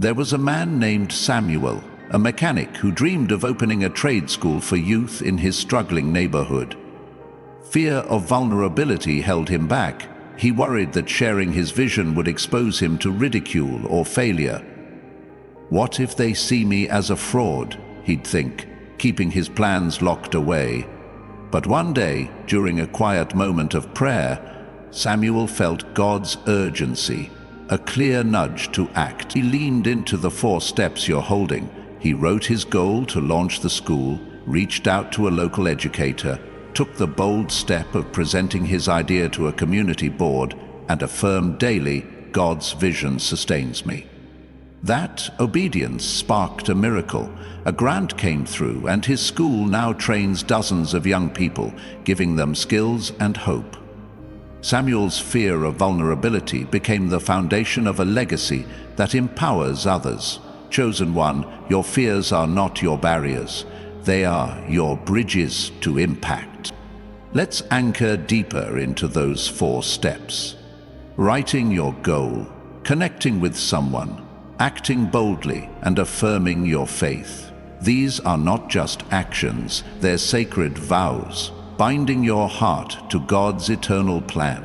There was a man named Samuel, a mechanic who dreamed of opening a trade school for youth in his struggling neighborhood. Fear of vulnerability held him back. He worried that sharing his vision would expose him to ridicule or failure. "What if they see me as a fraud?" he'd think, keeping his plans locked away. But one day, during a quiet moment of prayer, Samuel felt God's urgency, a clear nudge to act. He leaned into the 4 steps you're holding. He wrote his goal to launch the school, reached out to a local educator, took the bold step of presenting his idea to a community board, and affirmed daily, "God's vision sustains me." That obedience sparked a miracle. A grant came through, and his school now trains dozens of young people, giving them skills and hope. Samuel's fear of vulnerability became the foundation of a legacy that empowers others. Chosen one, your fears are not your barriers. They are your bridges to impact. Let's anchor deeper into those 4 steps. Writing your goal, connecting with someone, acting boldly, and affirming your faith. These are not just actions, they're sacred vows, binding your heart to God's eternal plan.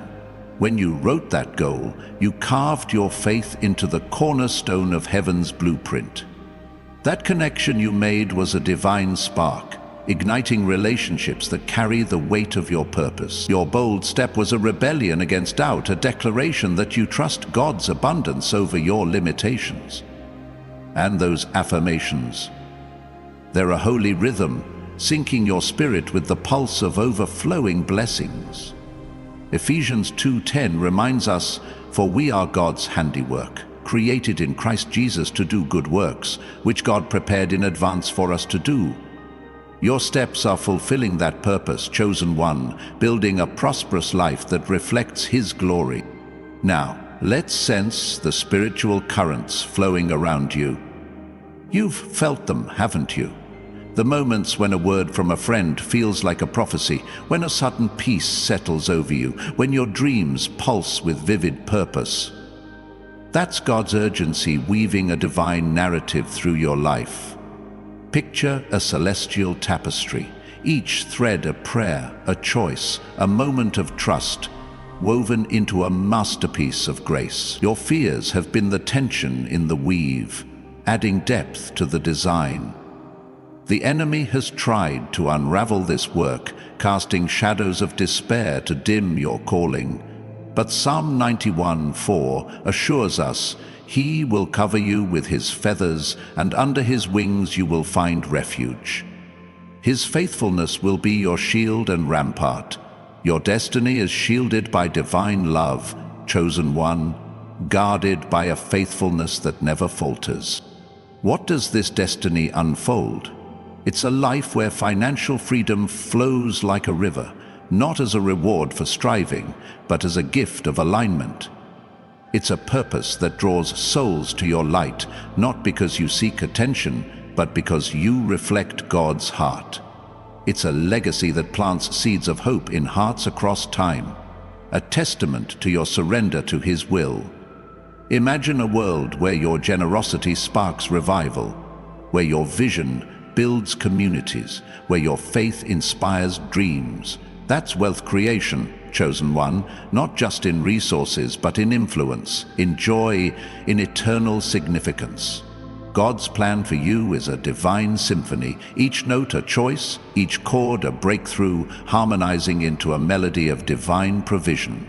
When you wrote that goal, you carved your faith into the cornerstone of heaven's blueprint. That connection you made was a divine spark, igniting relationships that carry the weight of your purpose. Your bold step was a rebellion against doubt, a declaration that you trust God's abundance over your limitations. And those affirmations, they're a holy rhythm, syncing your spirit with the pulse of overflowing blessings. Ephesians 2:10 reminds us, "For we are God's handiwork, created in Christ Jesus to do good works, which God prepared in advance for us to do. Your steps are fulfilling that purpose, chosen one, building a prosperous life that reflects His glory. Now, let's sense the spiritual currents flowing around you. You've felt them, haven't you? The moments when a word from a friend feels like a prophecy, when a sudden peace settles over you, when your dreams pulse with vivid purpose. That's God's urgency weaving a divine narrative through your life. Picture a celestial tapestry, each thread a prayer, a choice, a moment of trust, woven into a masterpiece of grace. Your fears have been the tension in the weave, adding depth to the design. The enemy has tried to unravel this work, casting shadows of despair to dim your calling. But Psalm 91:4 assures us, He will cover you with His feathers, and under His wings you will find refuge. His faithfulness will be your shield and rampart. Your destiny is shielded by divine love, chosen one, guarded by a faithfulness that never falters. What does this destiny unfold? It's a life where financial freedom flows like a river, not as a reward for striving, but as a gift of alignment. It's a purpose that draws souls to your light, not because you seek attention, but because you reflect God's heart. It's a legacy that plants seeds of hope in hearts across time, a testament to your surrender to His will. Imagine a world where your generosity sparks revival, where your vision builds communities, where your faith inspires dreams. That's wealth creation, chosen one, not just in resources, but in influence, in joy, in eternal significance. God's plan for you is a divine symphony, each note a choice, each chord a breakthrough, harmonizing into a melody of divine provision.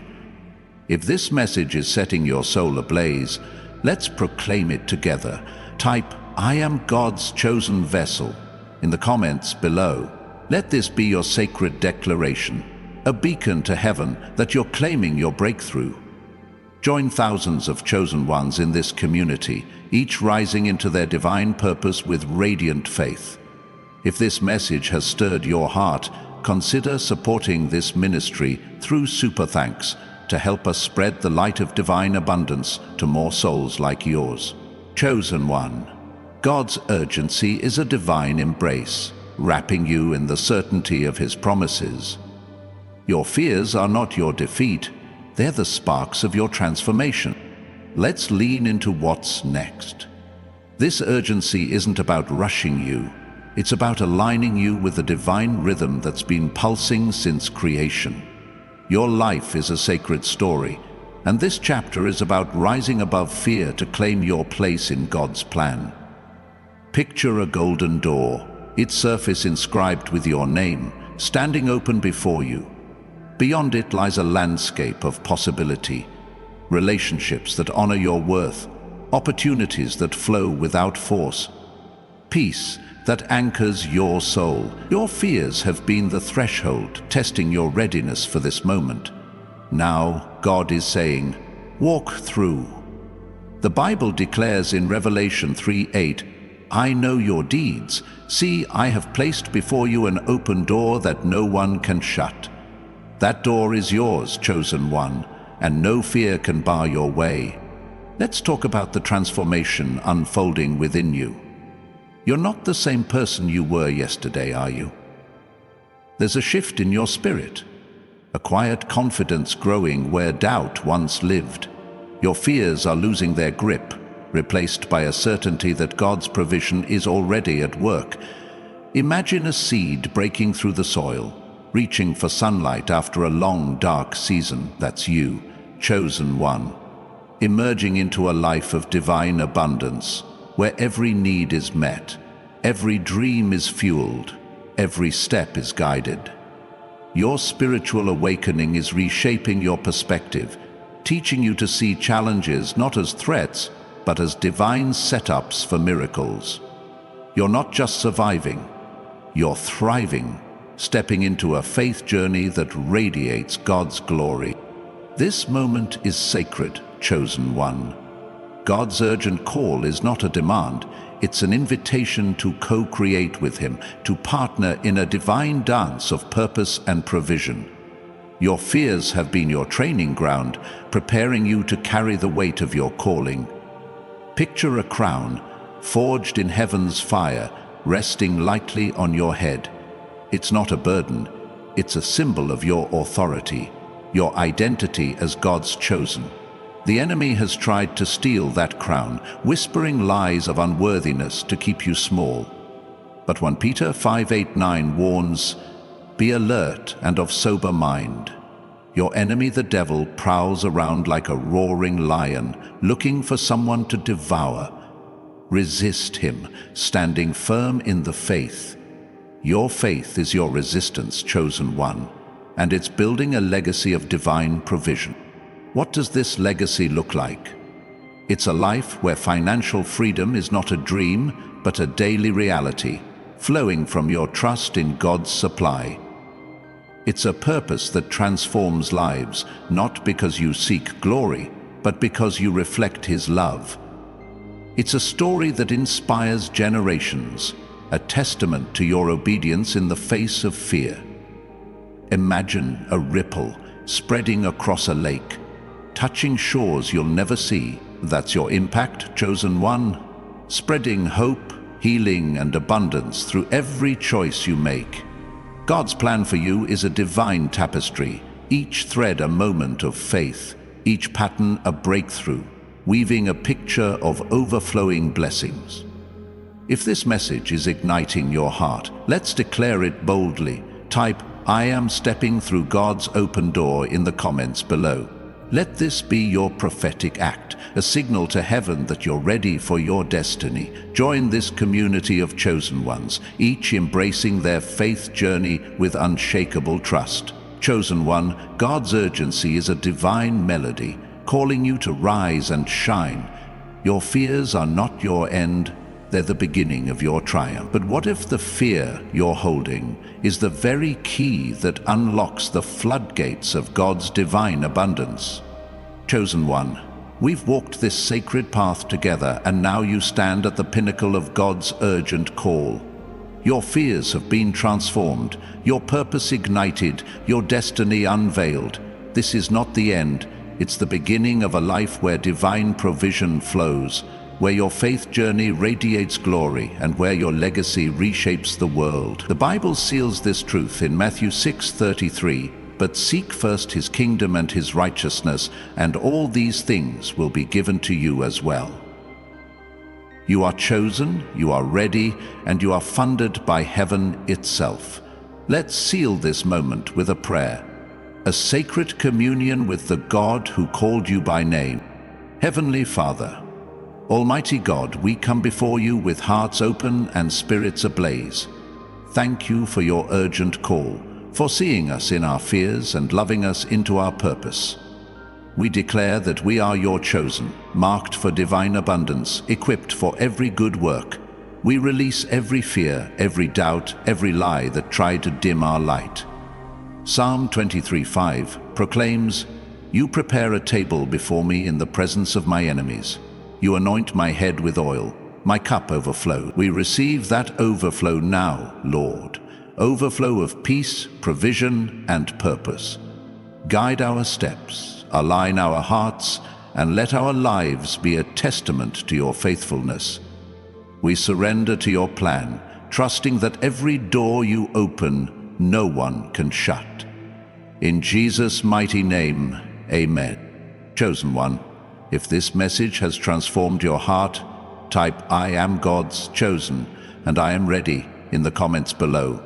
If this message is setting your soul ablaze, let's proclaim it together. Type, "I am God's chosen vessel," in the comments below. Let this be your sacred declaration, a beacon to heaven that you're claiming your breakthrough. Join thousands of chosen ones in this community, each rising into their divine purpose with radiant faith. If this message has stirred your heart, consider supporting this ministry through Super Thanks to help us spread the light of divine abundance to more souls like yours. Chosen one, God's urgency is a divine embrace, wrapping you in the certainty of His promises. Your fears are not your defeat, they're the sparks of your transformation. Let's lean into what's next. This urgency isn't about rushing you, it's about aligning you with the divine rhythm that's been pulsing since creation. Your life is a sacred story, and this chapter is about rising above fear to claim your place in God's plan. Picture a golden door, its surface inscribed with your name, standing open before you. Beyond it lies a landscape of possibility, relationships that honor your worth, opportunities that flow without force, peace that anchors your soul. Your fears have been the threshold, testing your readiness for this moment. Now, God is saying, walk through. The Bible declares in Revelation 3:8, I know your deeds. See, I have placed before you an open door that no one can shut. That door is yours, chosen one, and no fear can bar your way. Let's talk about the transformation unfolding within you. You're not the same person you were yesterday, are you? There's a shift in your spirit, a quiet confidence growing where doubt once lived. Your fears are losing their grip, replaced by a certainty that God's provision is already at work. Imagine a seed breaking through the soil, reaching for sunlight after a long, dark season. That's you, chosen one, emerging into a life of divine abundance, where every need is met, every dream is fueled, every step is guided. Your spiritual awakening is reshaping your perspective, teaching you to see challenges not as threats, but as divine setups for miracles. You're not just surviving, you're thriving, stepping into a faith journey that radiates God's glory. This moment is sacred, chosen one. God's urgent call is not a demand, it's an invitation to co-create with Him, to partner in a divine dance of purpose and provision. Your fears have been your training ground, preparing you to carry the weight of your calling. Picture a crown, forged in heaven's fire, resting lightly on your head. It's not a burden, it's a symbol of your authority, your identity as God's chosen. The enemy has tried to steal that crown, whispering lies of unworthiness to keep you small. But 1 Peter 5:8-9 warns, "Be alert and of sober mind. Your enemy the devil prowls around like a roaring lion, looking for someone to devour. Resist him, standing firm in the faith." Your faith is your resistance, chosen one, and it's building a legacy of divine provision. What does this legacy look like? It's a life where financial freedom is not a dream, but a daily reality, flowing from your trust in God's supply. It's a purpose that transforms lives, not because you seek glory, but because you reflect His love. It's a story that inspires generations, a testament to your obedience in the face of fear. Imagine a ripple spreading across a lake, touching shores you'll never see. That's your impact, chosen one, spreading hope, healing, and abundance through every choice you make. God's plan for you is a divine tapestry, each thread a moment of faith, each pattern a breakthrough, weaving a picture of overflowing blessings. If this message is igniting your heart, let's declare it boldly. Type, "I am stepping through God's open door" in the comments below. Let this be your prophetic act, a signal to heaven that you're ready for your destiny. Join this community of chosen ones, each embracing their faith journey with unshakable trust. Chosen one, God's urgency is a divine melody, calling you to rise and shine. Your fears are not your end, they're the beginning of your triumph. But what if the fear you're holding is the very key that unlocks the floodgates of God's divine abundance? Chosen one, we've walked this sacred path together, and now you stand at the pinnacle of God's urgent call. Your fears have been transformed, your purpose ignited, your destiny unveiled. This is not the end, it's the beginning of a life where divine provision flows, where your faith journey radiates glory, and where your legacy reshapes the world. The Bible seals this truth in Matthew 6:33, "But seek first His kingdom and His righteousness, and all these things will be given to you as well." You are chosen, you are ready, and you are funded by heaven itself. Let's seal this moment with a prayer, a sacred communion with the God who called you by name. Heavenly Father, Almighty God, we come before you with hearts open and spirits ablaze. Thank you for your urgent call, for seeing us in our fears and loving us into our purpose. We declare that we are your chosen, marked for divine abundance, equipped for every good work. We release every fear, every doubt, every lie that tried to dim our light. Psalm 23:5 proclaims, "You prepare a table before me in the presence of my enemies. You anoint my head with oil, my cup overflows." We receive that overflow now, Lord. Overflow of peace, provision, and purpose. Guide our steps, align our hearts, and let our lives be a testament to your faithfulness. We surrender to your plan, trusting that every door you open, no one can shut. In Jesus' mighty name, amen. Chosen one, if this message has transformed your heart, type "I am God's chosen" and "I am ready" in the comments below.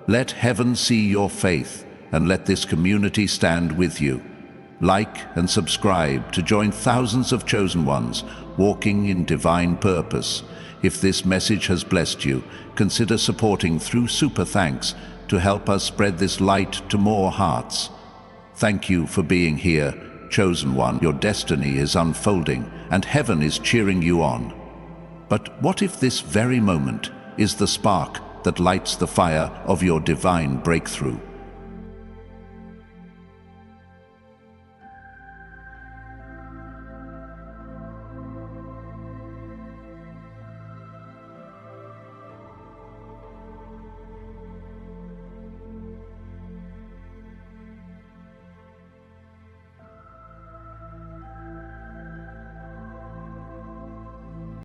Let heaven see your faith, and let this community stand with you. Like and subscribe to join thousands of chosen ones walking in divine purpose. If this message has blessed you, consider supporting through Super Thanks to help us spread this light to more hearts. Thank you for being here, chosen one. Your destiny is unfolding, and heaven is cheering you on. But what if this very moment is the spark that lights the fire of your divine breakthrough?